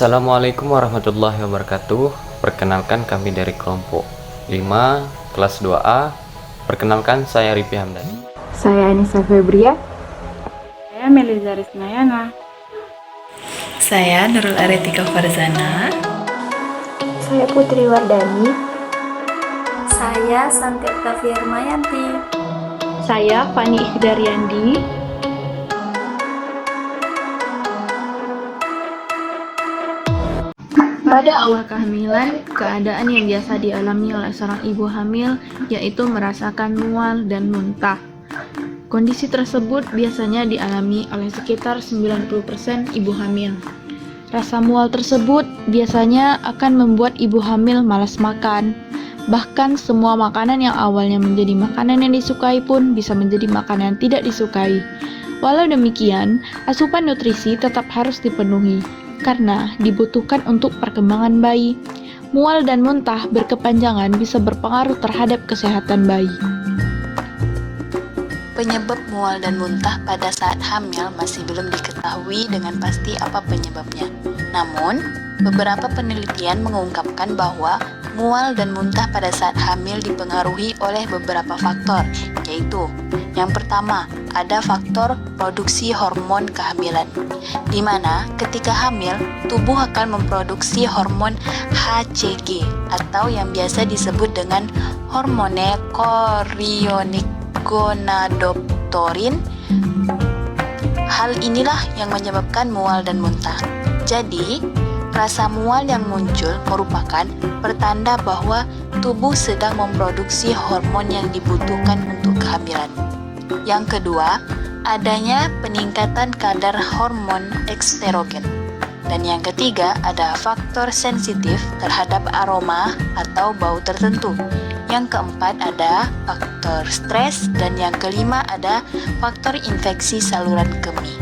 Assalamualaikum warahmatullahi wabarakatuh. Perkenalkan kami dari kelompok 5 kelas 2A. Perkenalkan saya Ripi Hamdani. Saya Anissa Febria. Saya Meliza Risnayana. Saya Nurul Aretika Farzana. Saya Putri Wardani. Saya Santi Oktavia Rumayanti. Saya Fani Ihdaryandi. Pada awal kehamilan, keadaan yang biasa dialami oleh seorang ibu hamil yaitu merasakan mual dan muntah. Kondisi tersebut biasanya dialami oleh sekitar 90% ibu hamil. Rasa mual tersebut biasanya akan membuat ibu hamil malas makan. Bahkan semua makanan yang awalnya menjadi makanan yang disukai pun bisa menjadi makanan yang tidak disukai. Walau demikian, asupan nutrisi tetap harus dipenuhi karena dibutuhkan untuk perkembangan bayi. Mual dan muntah berkepanjangan bisa berpengaruh terhadap kesehatan bayi. Penyebab mual dan muntah pada saat hamil masih belum diketahui dengan pasti apa penyebabnya. Namun, beberapa penelitian mengungkapkan bahwa mual dan muntah pada saat hamil dipengaruhi oleh beberapa faktor, yaitu yang pertama, ada faktor produksi hormon kehamilan, di mana ketika hamil, tubuh akan memproduksi hormon HCG atau yang biasa disebut dengan hormone chorionic-gonadotropin. Hal inilah yang menyebabkan mual dan muntah. Jadi, rasa mual yang muncul merupakan pertanda bahwa tubuh sedang memproduksi hormon yang dibutuhkan untuk kehamilan. Yang kedua, adanya peningkatan kadar hormon estrogen. Dan yang ketiga, ada faktor sensitif terhadap aroma atau bau tertentu. Yang keempat, ada faktor stres. Dan yang kelima, ada faktor infeksi saluran kemih.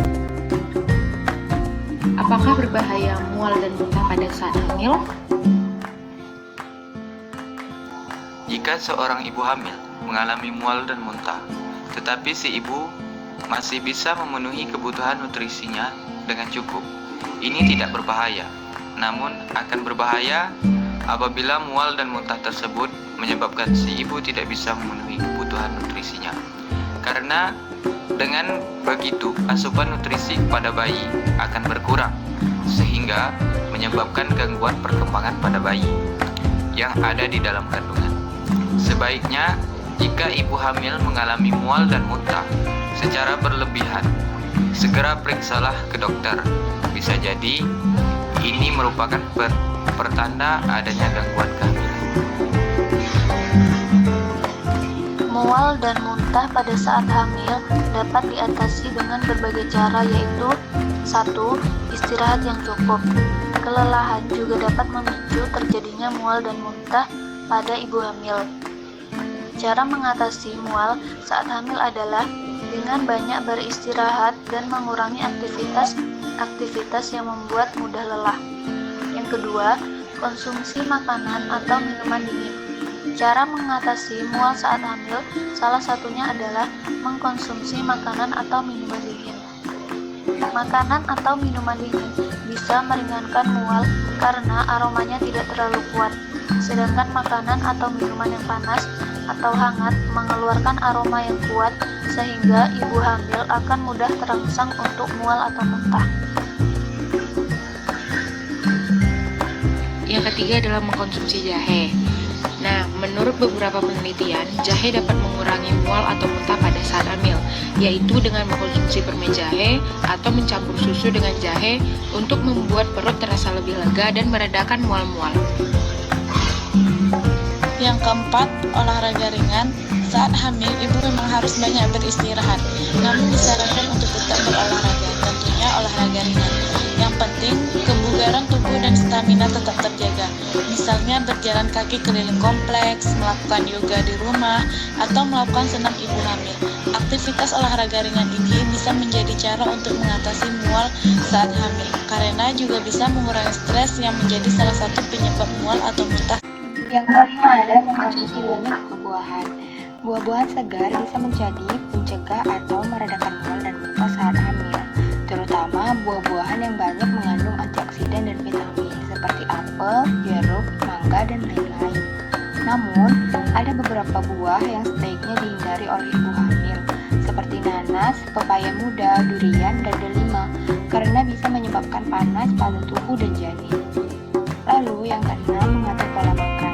Apakah berbahaya mual dan muntah pada saat hamil? Jika seorang ibu hamil mengalami mual dan muntah, tetapi si ibu masih bisa memenuhi kebutuhan nutrisinya dengan cukup, ini tidak berbahaya. Namun akan berbahaya apabila mual dan muntah tersebut menyebabkan si ibu tidak bisa memenuhi kebutuhan nutrisinya. Karena dengan begitu asupan nutrisi kepada bayi akan berkurang, sehingga menyebabkan gangguan perkembangan pada bayi yang ada di dalam kandungan. Sebaiknya jika ibu hamil mengalami mual dan muntah secara berlebihan, segera periksalah ke dokter. Bisa jadi ini merupakan pertanda adanya gangguan kehamilan. Mual dan muntah pada saat hamil dapat diatasi dengan berbagai cara, yaitu 1. Istirahat yang cukup. Kelelahan juga dapat memicu terjadinya mual dan muntah pada ibu hamil. Cara mengatasi mual saat hamil adalah dengan banyak beristirahat dan mengurangi aktivitas yang membuat mudah lelah. Yang kedua, konsumsi makanan atau minuman dingin. Cara mengatasi mual saat hamil salah satunya adalah mengkonsumsi makanan atau minuman dingin. Makanan atau minuman dingin bisa meringankan mual karena aromanya tidak terlalu kuat. Sedangkan makanan atau minuman yang panas atau hangat mengeluarkan aroma yang kuat sehingga ibu hamil akan mudah terangsang untuk mual atau muntah. Yang ketiga adalah mengkonsumsi jahe. Nah, menurut beberapa penelitian, jahe dapat mengurangi mual atau muntah pada saat hamil, yaitu dengan mengkonsumsi permen jahe atau mencampur susu dengan jahe untuk membuat perut terasa lebih lega dan meredakan mual-mual. Yang keempat, olahraga ringan. Saat hamil, ibu memang harus banyak beristirahat, namun disarankan untuk tetap berolahraga, tentunya olahraga ringan. Yang penting, kebugaran tubuh dan stamina tetap terjaga. Misalnya berjalan kaki keliling kompleks, melakukan yoga di rumah, atau melakukan senam ibu hamil. Aktivitas olahraga ringan ini bisa menjadi cara untuk mengatasi mual saat hamil, karena juga bisa mengurangi stres yang menjadi salah satu penyebab mual atau muntah. Yang kelima ada mengkonsumsi banyak buah-buahan. Buah-buahan segar bisa menjadi pencegah atau meredakan mual dan muntah saat hamil, terutama buah-buahan yang banyak mengandung antioksidan dan vitamin. apel, jeruk, mangga, dan lain-lain. Namun, ada beberapa buah yang sebaiknya dihindari oleh ibu hamil, seperti nanas, pepaya muda, durian, dan delima, karena bisa menyebabkan panas pada tubuh dan janin. Lalu yang keenam, mengatur pola makan.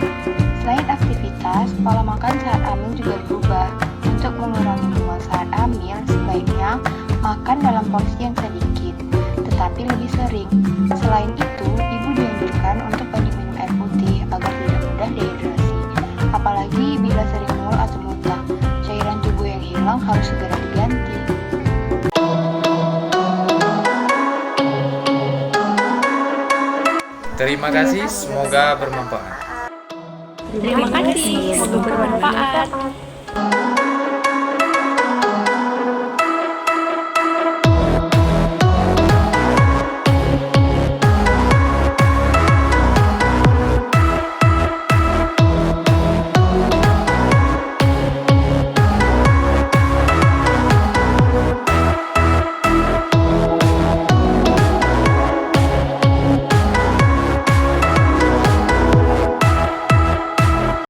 Selain aktivitas, pola makan saat hamil juga berubah. Untuk mengurangi mual saat hamil, sebaiknya makan dalam porsi yang sedikit, tetapi lebih sering. Selain itu, ibu dianjurkan untuk banyak minum air putih agar tidak mudah dehidrasi. Apalagi bila sering mual atau muntah, cairan tubuh yang hilang harus segera diganti. Terima kasih, semoga bermanfaat. Terima kasih, semoga bermanfaat.